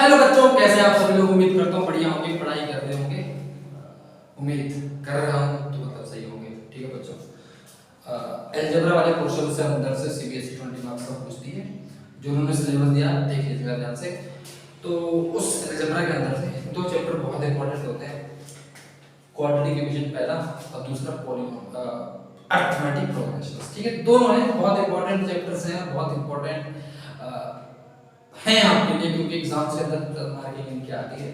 Hello बच्चों, कैसे हैं आप सभी लोग। उम्मीद करता हूँ बढ़िया होंगे, पढ़ाई कर रहे होंगे। उम्मीद कर रहा हूँ तो मतलब सही होंगे। ठीक है बच्चों, अलजेब्रा वाले क्वेश्चन से अंदर से सीबीएसई 20 मार्क्स का पूछती है। जो उन्होंने सिलेबस दिया देख लीजिएगा ध्यान से। तो उस अलजेब्रा के अंदर से दो चैप्टर बहुत इंपॉर्टेंट होते हैं, क्वाड्रेटिक डिवीजन पहला और दूसरा अरिथमेटिक प्रोग्रेशंस। ठीक है, दोनों हैं बहुत इंपॉर्टेंट चैप्टर्स हैं, बहुत इंपॉर्टेंट हैं आपके लिए, क्योंकि एग्जाम से अंदर मार्किंग इनकी आती है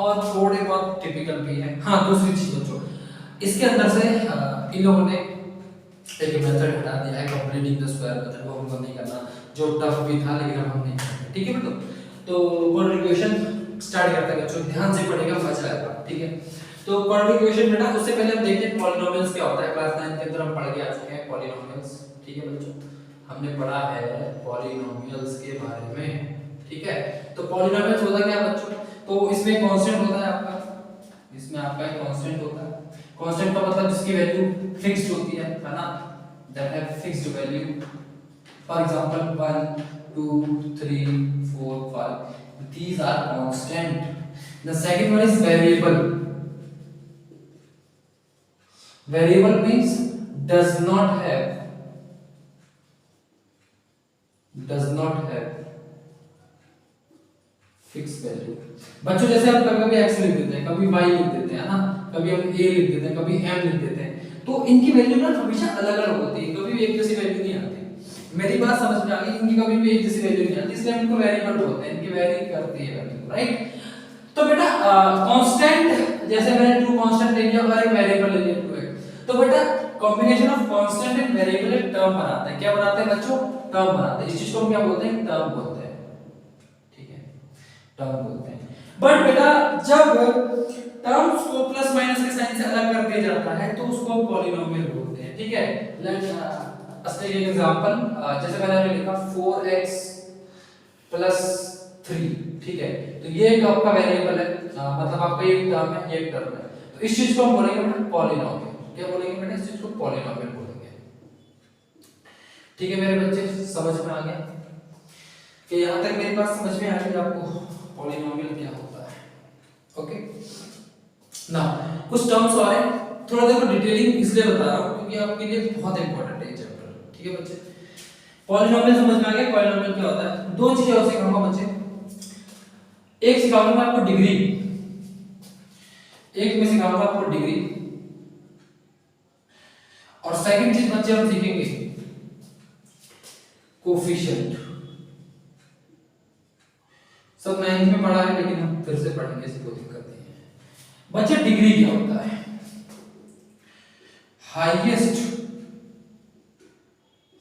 और थोड़े बहुत टिपिकल भी है। हाँ, दूसरी चीज बच्चों, इसके अंदर से इन लोगों ने एक मेथड हटा दिया है, कंप्लीटिंग द स्क्वायर मेथड, वो हमको नहीं करना, जो टफ भी था लेकिन अब हम नहीं करेंगे। ठीक है बेटो, तो क्वाड्रेटिक स्टार्ट करते हैं बच्चों, ध्यान से पढ़ेगा मजा आएगा। ठीक है, तो क्वाड्रेटिक बेटा, उससे पहले हम देखते हैं पॉलिनोमियल्स क्या होता है। क्लास 9 के अंदर हम पढ़ के आ चुके हैं पॉलिनोमियल्स। ठीक है बच्चों, हमने पढ़ा है पॉलिनोमियल्स के बारे में। ठीक है, तो पॉलिनोमियल्स होता क्या है बच्चों, तो इसमें कांस्टेंट होता है आपका, इसमें आपका एक कांस्टेंट होता है। कांस्टेंट का मतलब जिसकी वैल्यू फिक्स्ड होती है ना, that have fixed value. For example 1 2 3 4 5, these are constant. The second one is variable. Variable means does not have fix value. बच्चों जैसे हम कभी कभी x लिख देते हैं, कभी y लिख देते हैं ना, कभी हम a लिख देते हैं, कभी m लिख देते हैं, तो इनकी वैल्यू ना हमेशा अलग अलग होती है, कभी भी एक जैसी वैल्यू नहीं आती। मेरी बात समझ में आ गई, इनकी कभी भी एक जैसी वैल्यू नहीं आती, इसलिए इनको वेरिएबल बोलते हैं, इनकी वैरी करती है वैल्यू, राइट। तो बेटा कांस्टेंट, जैसे मैंने टू कांस्टेंट ले लिया और एक वेरिएबल ले लिया 2x, तो बेटा combination of constant and variable एक टर्म बनाते हैं। क्या बनाते हैं बच्चों? टर्म बनाते हैं। इस चीज को हम क्या बोलते हैं? टर्म बोलते हैं। ठीक है, टर्म बोलते हैं। बट बेटा जब टर्म्स को प्लस माइनस के साइन से अलग कर दिया जाता है तो उसको पॉलिनोमियल बोलते हैं। ठीक है, लेट्स टेक एन एग्जांपल। जैसे मैंने लिखा 4x प्लस 3। ठीक है, तो ये एक आपका वेरिएबल है, मतलब आपका ये टर्म है, ये एक टर्म है, तो इस चीज को हम बोलेंगे बेटा पॉलिनोमियल। क्या बोलेंगे बेटा? इस चीज को पॉलिनोमियल बोलेंगे। ठीक है मेरे बच्चे, समझ में आ गया कि यहां तक मेरी बात समझ में आ गई आपको पॉलिनोमियल क्या होता है? ओके ना, कुछ टर्म्स और हैं, थोड़ा देखो डिटेलिंग इसलिए बता रहा हूं क्योंकि आपके लिए बहुत इंपॉर्टेंट है ये चैप्टर। ठीक है बच्चे, पॉलिनोमियल समझ में आ गया। पॉलिनोमियल क्या होता है? दो चीजें और सिखाऊंगा बच्चे, एक सिखाऊंगा आपको डिग्री, एक में सिखाऊंगा आपको डिग्री, और सेकंड चीज बच्चे हम सीखेंगे कोफिशिएंट। सब 9th में पढ़ा है लेकिन हम फिर से पढ़ेंगे, इसकी कोई दिक्कत नहीं है। बच्चे डिग्री क्या होता है? Highest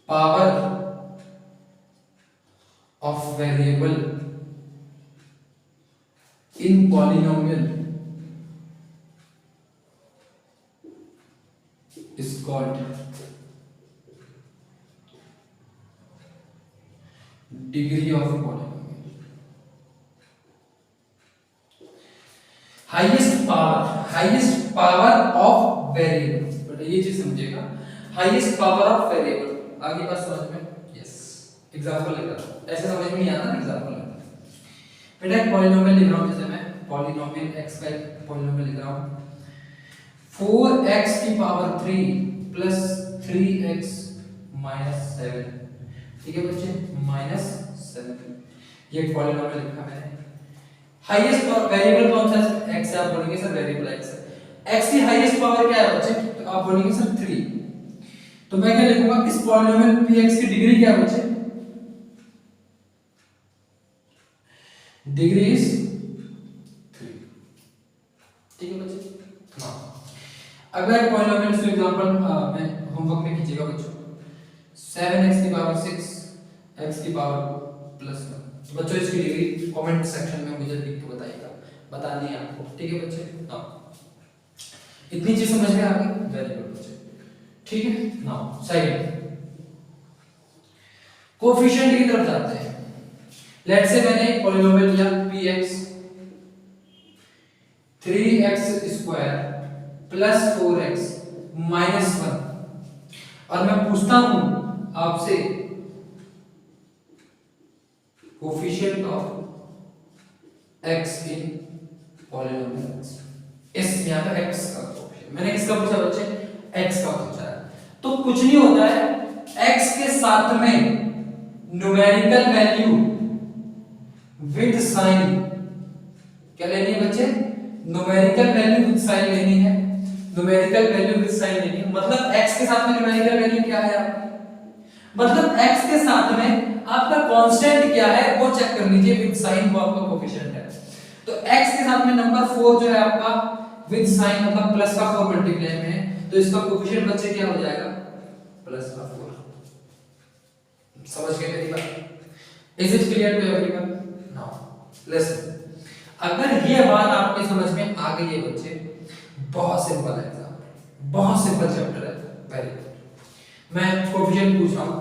power of variable in polynomial is called degree of polynomial. Highest power of variable, बेटा ये चीज समझिएगा, हाईएस्ट पावर ऑफ वेरिएबल। आगे बात समझ में? यस, एग्जांपल लेकर, ऐसे समझ में नहीं आता ना, एग्जांपल लेकर। बेटा एक पॉलिनोमियल लिख रहा हूं, जैसे मैं पॉलिनोमियल x का पॉलिनोमियल लिख रहा हूं, 4x की पावर 3 प्लस 3x माइनस 7। ठीक है बच्चे, माइनस 7, ये पॉलिनोमियल लिखा मैंने। हाईएस्ट वेरिएबल कौन सा है? x है, आप बोलेंगे सर वेरिएबल x है। x की हाईएस्ट पावर क्या है बच्चे? तो आप बोलेंगे सर 3। तो मैं क्या लिखूंगा? इस पॉलिनोमियल px की डिग्री क्या है बच्चे? Degree is 3। ठीक है बच्चे, हाँ। अगर पॉलिनोमियल फॉर एग्जांपल मैं होमवर्क में कीजिएगा बच्चों, 7x की पावर 6 x की पावर प्लस 1, तो बच्चों इसकी डिग्री कमेंट सेक्शन में मुझे लिख के बताइएगा, बतानी है आपको। ठीक है बच्चे, हाँ, इतनी चीज समझ में आ गई? वेरी गुड बच्चे। ठीक है, नाउ सेकंड कोएफिशिएंट की तरफ जाते हैं। लेट्स से मैंने एक पॉलिनोमियल लिया px 3x square plus 4x minus 1, और मैं पूछता हूं आपसे coefficient of x in polynomial x। इस यहाँ पे x का कोएफिशिएंट, मैंने किसका पूछा बच्चे, x का पूछा है। तो कुछ नहीं होता है, x के साथ में न्यूमेरिकल वैल्यू विद साइन, क्या लेनी है बच्चे, न्यूमेरिकल वैल्यू विद साइन लेनी है। न्यूमेरिकल वैल्यू विद साइन लेनी है, मतलब x के साथ में न्यूमेरिकल वैल्यू क्या है आपकी, मतलब x के साथ में आपका कांस्टेंट क्या है वो चेक कर लीजिए, विद साइन वो आपका कोएफिशिएंट है। तो x के साथ में नंबर 4 जो है आपका विद साइन मतलब प्लस का 4 मल्टीप्लाई में है, तो इसका कोएफिशिएंट बच्चे क्या हो जाएगा, प्लस का 4। समझ गए मेरी बात? Is it clear to everyone? Now listen, अगर ये बात आपके समझ में आ गई है बच्चे, बहुत सिंपल है, बहुत सिंपल चैप्टर है, वेरी गुड। मैं कोएफिशिएंट पूछ रहा हूं,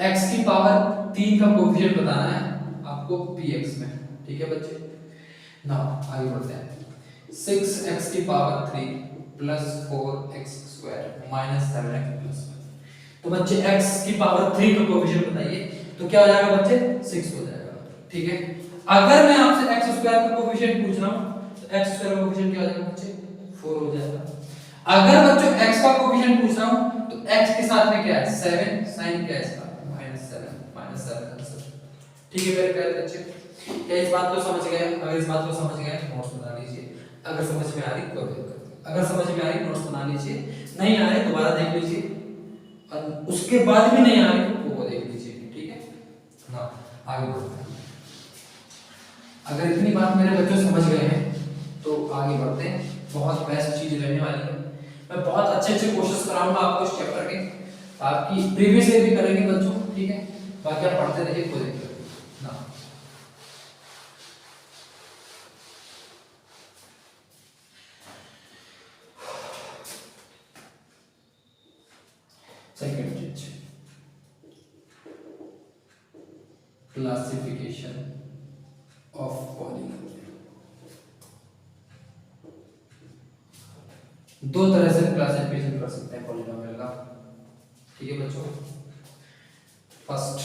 x की पावर 3 का कोएफिशिएंट बताना है आपको px में, ठीक है बच्चे। नाउ आगे बढ़ते हैं। 6x की power 3 plus 4x square minus 7x plus 1। तो बच्चे x की पावर 3 का कोएफिशिएंट बताइए, तो क्या हो जाएगा बच्चे, 6 हो जाएगा, ठीक है। अगर मैं आपसे x स्क्वायर का कोएफिशिएंट पूछ रहा हूं, तो x स्क्वायर का कोएफिशिएंट क्या हो जाएगा बच्चे, 4 हो जाएगा। अगर बच्चों x का कोएफिशिएंट पूछ रहा हूं, तो x के साथ में क्या है, 7, साइन क्या है इसका, -7 आंसर, ठीक है मेरे प्यारे बच्चे। क्या इस बात को समझ गए? अगर इस बात को समझ गए नोट्स बना लीजिए, अगर समझ में आ रही तो अगर समझ में आ रही नोट्स बना लीजिए, नहीं आ रही दोबारा देख लीजिए, और उसके बाद भी नहीं आ रही तो वो देख लीजिए, ठीक है ना। आगे बढ़ते हैं, अगर इतनी बात मेरे बच्चों समझ गए हैं तो आगे बढ़ते हैं। बहुत बेस्ट चीज रहने वाली है, मैं बहुत अच्छे अच्छे क्वेश्चंस कराऊंगा आपको इस चैप्टर के, आपकी प्रीवियस ईयर भी करेंगे बच्चों, ठीक है। बाकी आप पढ़ते रहिए, खुद देखिए ना। सेकंड चीज, क्लासिफिकेशन ऑफ पॉलिनोमियल। दो तरह से क्लासिफिकेशन कर सकते हैं पॉलिनोमियल का, ठीक है बच्चों। First,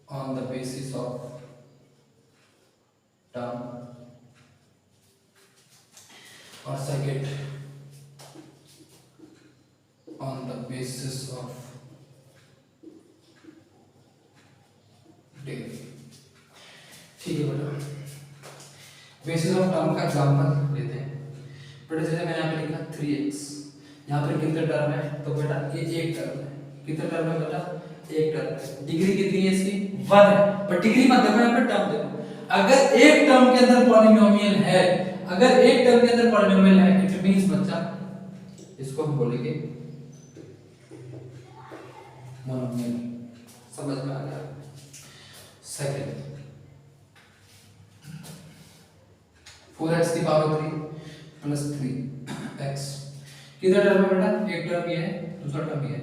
on the basis of term, और second on the basis of degree, ठीक है बेटा। बेसिस ऑफ टर्म का एग्जांपल लेते हैं बेटा, जैसे मैंने यहाँ पे लिखा 3x, यहाँ पर कितने टर्म है, तो बेटा ये एक टर्म है, कितने टर्म है बेटा, एक टर्म। डिग्री कितनी है इसकी, 1 है, पर डिग्री मत देखो, यहाँ पे टर्म देखो। अगर एक टर्म के अंदर पॉलिनोमियल है, अगर एक टर्म के अंदर पॉलिनोमियल है, इट मींस बच्चा इसको हम बोलेंगे मोनोमियल। समझ में आ गया? सेकंड, 4x की पावर 3 प्लस 3x, किधर टर्म है बेटा, एक टर्म ये है, दूसरा टर्म ये है,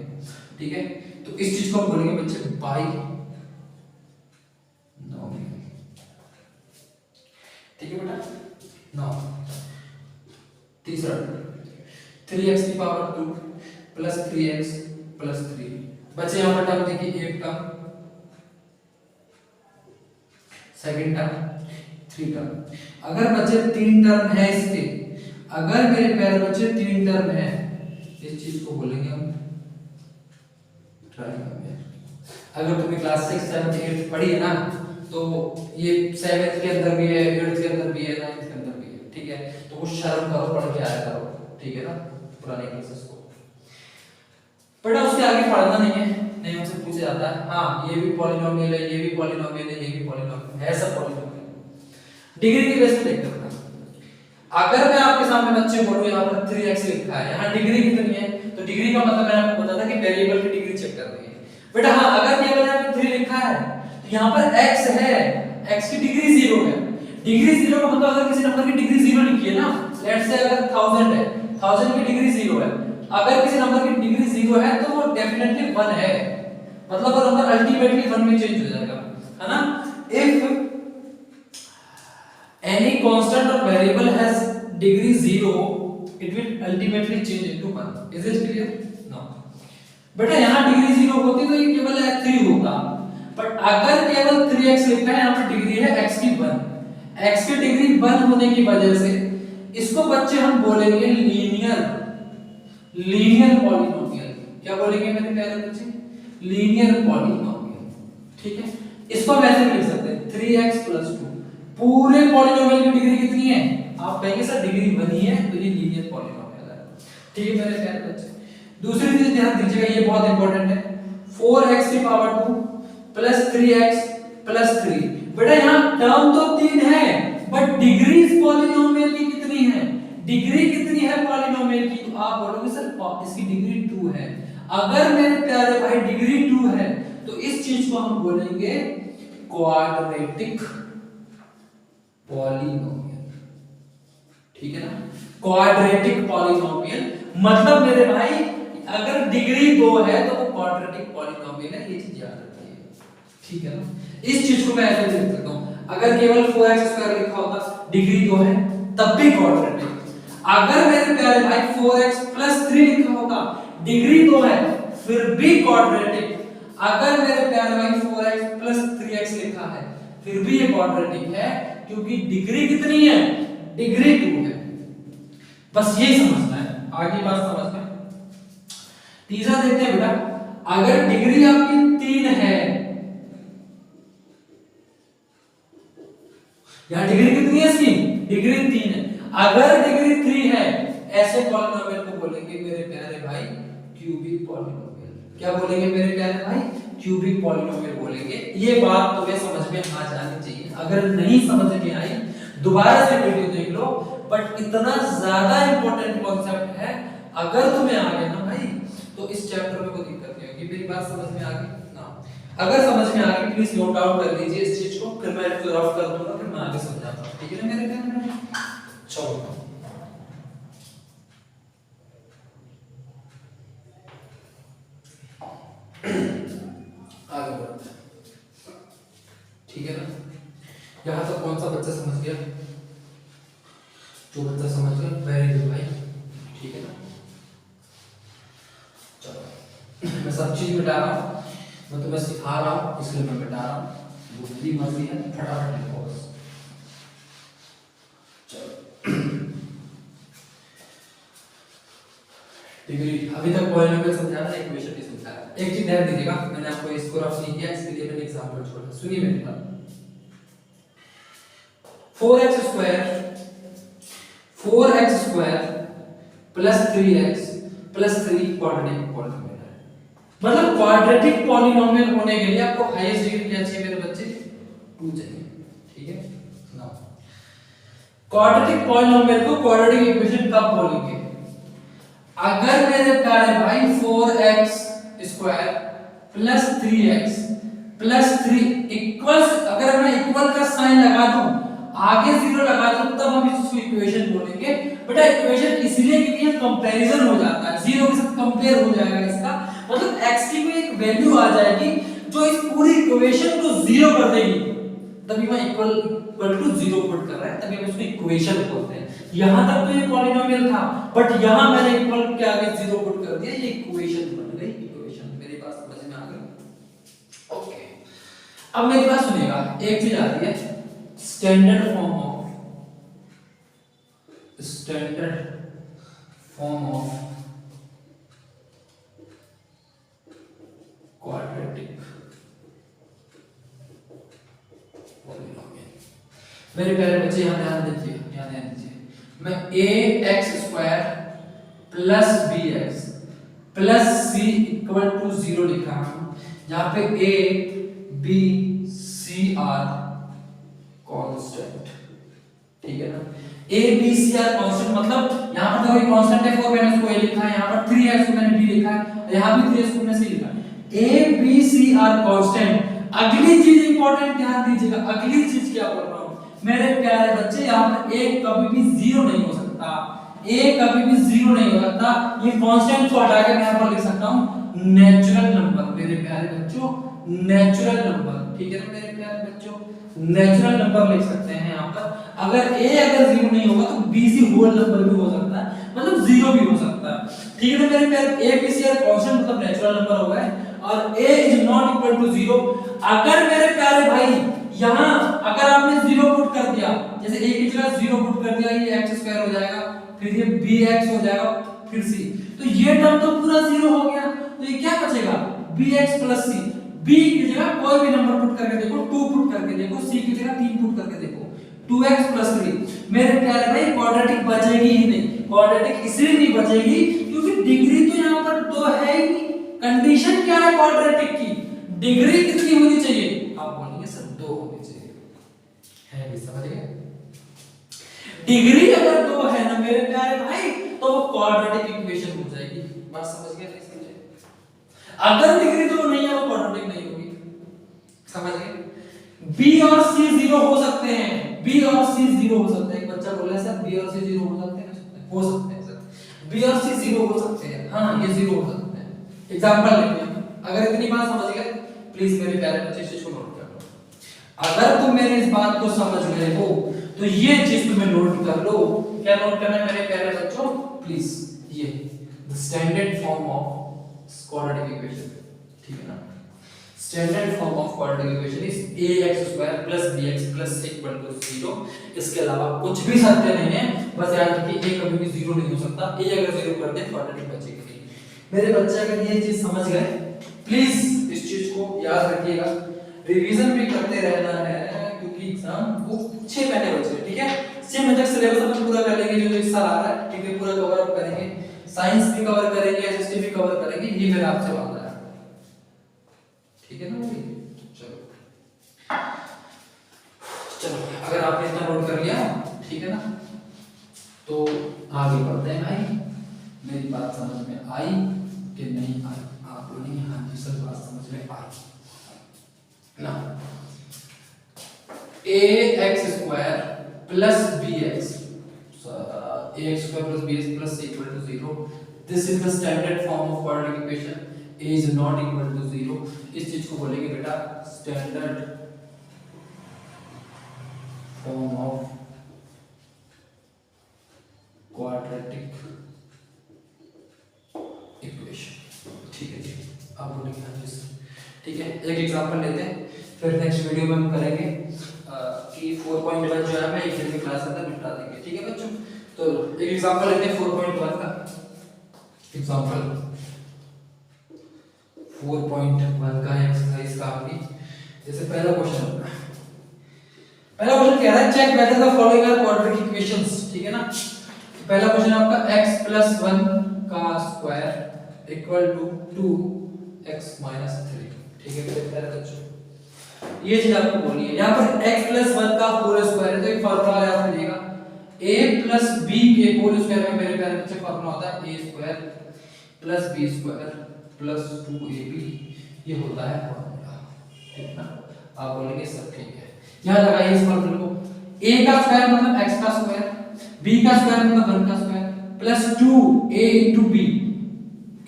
ठीक है। तो इस चीज को हम बोलेंगे बच्चे बाई नॉमिनल, ठीक है बेटा। नाउ तीसरा, 3x की पावर 2 प्लस 3x प्लस 3। बच्चे यहाँ पर टर्म देखिए, एक टर्म, सेकंड टर्म, 3 टर्म। अगर बच्चे 3 टर्म है इसके, अगर मेरे प्यारे बच्चे 3 टर्म है, इस चीज को बोलेंगे हम ट्राइनोमियल। अगर तुमने क्लास 6 7 8 पढ़ी है ना, तो ये 7th के अंदर भी है, 8th के अंदर भी है, 9th के अंदर भी है, ठीक है। तो वो शर्म करो, पढ़ के आया करो, ठीक है ना, पुराने क्लासेस को। बेटा उसके आगे पढ़ना नहीं है, नहीं हमसे पूछा जाता है, हाँ ये भी पॉलिनोमियल है, ये भी पॉलिनोमियल है, ये भी पॉलिनोमियल है, सब पॉलिनोमियल। डिग्री के बेस पे देखते हैं। अगर मैं आपके सामने बच्चे बोलूं यहाँ पर 3x लिखा है, यहाँ डिग्री कितनी है, तो डिग्री का मतलब मैंने आपको बताया था कि वेरिएबल की डिग्री चेक कर रही है बेटा। हाँ अगर केवल यहाँ पे 3 लिखा है, तो यहाँ पर x है, x की डिग्री 0 है। डिग्री 0 का मतलब अगर किसी नंबर की डिग्री 0 लिखी है ना, लेट्स से अगर 1000 है, 1000 की डिग्री 0 है, अगर किसी नंबर की डिग्री 0 है तो वो डेफिनेटली 1 है, मतलब वो नंबर अल्टीमेटली 1 में चेंज हो जाएगा, है ना। If any constant or variable has degree 0, it will ultimately change into 1. Is it clear? No. बेटा यहाँ डिग्री 0 होती तो ये केवल 3 होगा, बट अगर केवल 3x लिखा है यहाँ पर डिग्री है x की 1, x की डिग्री 1 होने की वजह से इसको बच्चे हम बोलेंगे लीनियर पॉलिनोमियल। क्या बोलेंगे मेरे प्यारे बच्चे? Linear polynomial. ठीक है, इसको हम ऐसे लिख सकते हैं 3x + 2। पूरे पॉलिनोमियल की डिग्री कितनी है? आप कहेंगे सर डिग्री 1 ही है, तो ये लीनियर पॉलिनोमियल है। ठीक है मेरे प्यारे बच्चे, दूसरी चीज ध्यान दीजिएगा, ये बहुत इंपॉर्टेंट है। 4x की पावर 2 + 3x + 3। बेटा यहाँ टर्म तो 3 है, बट डिग्री इस पॉलिनोमियल की कितनी है? डिग्री कितनी है पॉलिनोमियल की? तो आप बोलोगे सर इसकी डिग्री 2 है। अगर मेरे प्यारे भाई डिग्री 2 है तो इस चीज को हम बोलेंगे क्वाड्रेटिक पॉलिनोमियल। ठीक है ना, क्वाड्रेटिक पॉलिनोमियल मतलब मेरे भाई अगर डिग्री 2 है तो वो क्वाड्रेटिक पॉलिनोमियल है, ये चीज याद रखिए। ठीक है ना, इस चीज को मैं ऐसे लिख सकता हूं, अगर केवल 4x² लिखा होता, डिग्री 2 है तब भी क्वाड्रेटिक। अगर मेरे प्यारे भाई 4x + 3 लिखा होता, डिग्री 2 है फिर भी क्वाड्रेटिक। अगर मेरे प्यारे भाई 4x + 3x लिखा है फिर भी ये क्वाड्रेटिक है, क्योंकि डिग्री कितनी है? डिग्री 2 है। बस यही समझना है, आगे बात समझना है। तीसरा देखते हैं बेटा, अगर डिग्री आपकी 3 है, यहां डिग्री कितनी है इसकी? डिग्री 3 है। अगर डिग्री 3 है, ऐसे पॉलिनोमियल को बोलेंगे मेरे प्यारे भाई क्यूबिक पॉलिनोमियल। क्या बोलेंगे मेरे प्यारे भाई? क्यूबिक पॉलिनोमियल बोलेंगे। ये बात तुम्हें समझ में आ जानी चाहिए, अगर नहीं समझ में आई दोबारा से वीडियो देख लो, बट इतना ज्यादा इंपॉर्टेंट कॉन्सेप्ट है, अगर तुम्हें आ गया ना भाई तो इस चैप्टर में कोई दिक्कत नहीं होगी। मेरी बात समझ में आ गई ना? अगर समझ में आ गई प्लीज नोट डाउन कर लीजिए इस चीज को, फिर मैं रफ कर दूंगा, फिर मैं आगे समझाता हूं। ठीक है ना मेरे प्यारे? चलो आगे बढ़ते हैं। ठीक है ना, यहां तक कौन सा बच्चा समझ गया? जो बच्चा समझ गया वेरी गुड भाई। ठीक है ना, चलो मैं सब चीज मिटा रहा हूं, मैं तुम्हें सिखा रहा हूं इसलिए मैं मिटा रहा हूं। बुद्धि मर्जी है, फटाफट लिखो बस। चलो डिग्री अभी तक पॉलिनोमियल समझा रहा है, इक्वेशन भी समझा रहा है। एक चीज ध्यान दीजिएगा, मैंने आपको इसको रफ नहीं किया, इसके लिए मैंने एग्जांपल छोड़ा। सुनिए मेरी बात। 4x² + 3x + 3 क्वाड्रेटिक पॉलिनोमियल है। मतलब क्वाड्रेटिक पॉलिनोमियल होने के लिए आपको हाईएस्ट डिग्री क्या चाहिए मेरे बच्चे? 2 चाहिए। ठीक है ना, क्वाड्रेटिक पॉलिनोमियल को क्वाड्रेटिक इक्वेशन कब बोलेंगे? अगर मेरे प्यारे भाई 4x² + 3x + 3 इक्वल्स, अगर मैं इक्वल का साइन लगा दूं, आगे 0 लगा दूं, तब हम इसको इक्वेशन बोलेंगे। बेटा इक्वेशन इसलिए क्योंकि ये कंपैरिजन हो जाता है, 0 के साथ कंपेयर हो जाएगा इसका, मतलब x की कोई एक वैल्यू आ जाएगी जो इस पूरी इक्वेशन को 0 कर देगी, तभी मैं इक्वल टू 0 पुट कर रहा है, तभी हम इसको इक्वेशन बोलते हैं। यहां तक तो ये पॉलिनोमियल था, बट यहां मैंने इक्वल के आगे 0 पुट कर दिया, ये इक्वेशन बन गई। इक्वेशन मेरी बात समझ में आ गई? ओके, अब मेरी बात सुनिएगा, एक चीज आती है standard form of quadratic polynomial. मेरे प्यारे बच्चे यहाँ ध्यान दीजिए, मैं ax² + bx + c = 0 लिख रहा हूं। यहाँ पे a b c r constant. ठीक है ना, a b c r constant मतलब यहाँ पर देखो कांस्टेंट है 4, मैंने उसको a लिखा है, यहाँ पर 3x को मैंने b लिखा है, यहाँ भी 3x को मैंने c लिखा है। a b c r constant. अगली चीज इंपॉर्टेंट ध्यान दीजिएगा, अगली चीज क्या बोल रहा हूं मेरे प्यारे बच्चे, यहाँ पर a कभी भी 0 नहीं हो सकता, a कभी भी 0 नहीं हो सकता। ये कांस्टेंट को हटा के मैं यहाँ पर लिख सकता हूँ नेचुरल नंबर। मेरे प्यारे बच्चों नेचुरल नंबर, ठीक है ना मेरे प्यारे बच्चों, नेचुरल नंबर लिख सकते हैं यहाँ पर। अगर a अगर 0 नहीं होगा तो b c होल नंबर भी हो सकता है, मतलब 0 भी हो सकता है। ठीक है ना मेरे प्यारे, a b c r constant मतलब नेचुरल नंबर हो गए, और a is not equal to 0। अगर मेरे प्यारे भाई यहाँ अगर आप जैसे a की जगह 0 पुट कर दिया, ये x स्क्वायर हो जाएगा, फिर ये bx हो जाएगा, फिर c, तो ये टर्म तो पूरा 0 हो गया, तो ये क्या बचेगा bx प्लस c। b की जगह कोई भी नंबर पुट करके देखो, 2 पुट करके देखो, c की जगह 3 पुट करके देखो, 2x प्लस 3। मेरे प्यारे भाई क्वाड्रेटिक बचेगी ही नहीं। क्वाड्रेटिक इसलिए नहीं बचेगी क्योंकि डिग्री तो यहाँ पर 2 है ही नहीं। कंडीशन क्या है क्वाड्रेटिक की, डिग्री कितनी होनी चाहिए, आप बोलेंगे सर 2 होनी चाहिए, है भी, समझ गए। डिग्री अगर 2 है ना मेरे प्यारे भाई, तो वो क्वाड्रेटिक इक्वेशन हो जाएगी। बात समझ गए नहीं समझे? अगर डिग्री 2 नहीं है वो क्वाड्रेटिक नहीं होगी, समझ गए। b और c 0 हो सकते हैं, b और c 0 हो सकते हैं। एक बच्चा बोल रहा है सर b और c 0 हो सकते हैं, हो सकते हैं सर, b और c 0 हो सकते हैं, हां ये 0 हो सकते हैं। एग्जांपल लेते हैं, अगर इतनी बात समझ गए प्लीज मेरे प्यारे बच्चे इस चीज को नोट कर लो। अगर तुम मेरी इस बात को समझ गए हो तो ये चीज तुम्हें नोट कर लो। क्या नोट करना है मेरे प्यारे बच्चों, प्लीज, ये the standard form of quadratic equation, ठीक है ना। Standard form of quadratic equation is ax square plus bx plus c equal to 0। इसके अलावा कुछ भी सत्य नहीं है, बस याद रखिए a कभी भी 0 नहीं हो सकता। a अगर 0 कर दे क्वाड्रेटिक बचेगा नहीं। मेरे बच्चे अगर ये चीज समझ गए, प्लीज इस चीज को याद रखिएगा, रिवीजन भी करते रहना है क्योंकि एग्जाम को 6 महीने बचे हैं, ठीक है। 6 महीने तक सिलेबस अपन पूरा कर लेंगे, जो इस साल आ रहा है, ठीक है, पूरा कवर अप करेंगे, साइंस भी कवर करेंगे, एसएसटी भी कवर करेंगे, ये मेरा आपसे वादा है, ठीक है ना। चलो चलो, अगर आपने इतना नोट कर लिया, ठीक है ना, तो आगे बढ़ते हैं भाई। मेरी बात समझ में आई कि नहीं आई? आप बोलेंगे हाँ जी सर बात समझ में आई ना। ax square plus bx, ax square plus bx plus c equal to 0, this is the standard form of quadratic equation. a is not equal to 0, इस चीज को बोलेंगे बेटा standard form of quadratic equation, ठीक है जी। आप बोलेंगे हाँ जी सर, ठीक है। एक एग्जांपल लेते हैं, फिर नेक्स्ट वीडियो में हम करेंगे कि 4.1 जो है मैं एक दिन की क्लास अंदर निपटा देंगे, ठीक है बच्चों। तो एक एग्जांपल लेते हैं 4.1 का। एग्जांपल 4.1 का एक्सरसाइज का आपकी, जैसे पहला क्वेश्चन कह रहा है check whether the following are quadratic equations, ठीक है ना। पहला क्वेश्चन आपका x प्लस 1 का square equal to 2x minus 3, ठीक है मेरे प्यारे बच्चों। ये चीज आपको बोलनी है। यहाँ पर x प्लस 1 का होल स्क्वायर है, तो एक फार्मूला याद रखिएगा, a प्लस b के होल स्क्वायर में मेरे प्यारे बच्चे फार्मूला होता है a square plus b square plus 2ab, ये होता है फार्मूला, ठीक है ना। आप बोलेंगे सब ठीक है, यहाँ लगाइए इस फार्मूले को। a का स्क्वायर मतलब x का स्क्वायर, b का स्क्वायर मतलब 1 का square plus 2a into b,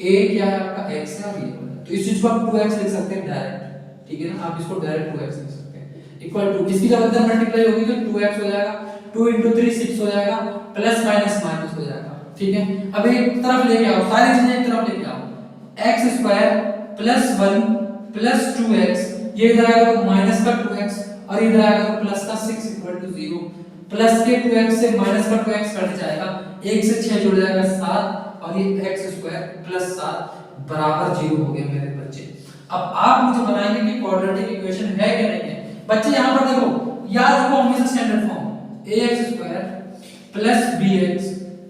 a क्या है आपका x है और ये, तो इस चीज को आप 2x लिख सकते हैं डायरेक्ट, ठीक है ना। आप इसको डायरेक्ट 2x लिख सकते हैं, इक्वल टू इसकी जब अंदर मल्टीप्लाई होगी तो 2x हो जाएगा, 2 into 3 6 हो जाएगा, प्लस माइनस माइनस हो जाएगा, ठीक है। अब एक तरफ लेके आओ, सारी चीजें एक तरफ लेके आओ, x square plus 1 plus 2x, ये इधर आएगा तो माइनस का 2x और इधर आएगा तो प्लस का 6 इक्वल टू 0, प्लस के 2x से माइनस का 2x कट जाएगा, 1 से 6 जुड़ जाएगा 7 और ये x स्क्वायर प्लस 7 बराबर 0 हो गया मेरे बच्चे। अब आप मुझे बताएंगे कि क्वाड्रेटिक इक्वेशन है कि नहीं है। बच्चे यहाँ पर देखो, याद रखो हमेशा standard form, ax square plus bx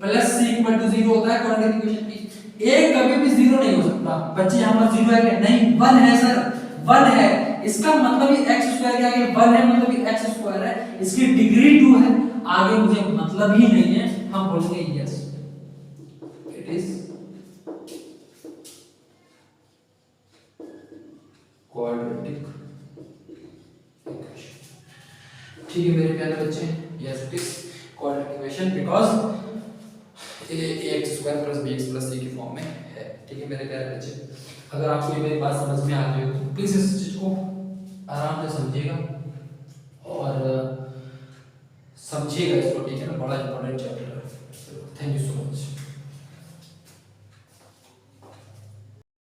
plus c equal to 0 होता है क्वाड्रेटिक इक्वेशन की। a कभी भी 0 नहीं हो सकता। बच्चे यहाँ पर 0 है कि नहीं? 1 है सर, 1 है, इसका मतलब ये x स्क्वायर क्या है? 1 है मतलब ये x स्क्वायर है, इसकी डिग्री 2 है, आगे मुझे मतलब ही नहीं है, हम बोलेंगे yes it is quadratic equation, ठीक है मेरे प्यारे बच्चे, yes it is quadratic equation because ax square plus bx plus c की फॉर्म में है, ठीक है मेरे प्यारे बच्चे। अगर आपको ये मेरी बात समझ में आ रही हो तो प्लीज इस चीज को आराम से समझिएगा और समझिएगा इसको, ठीक है ना, बड़ा इंपॉर्टेंट चैप्टर है। Thank you so much.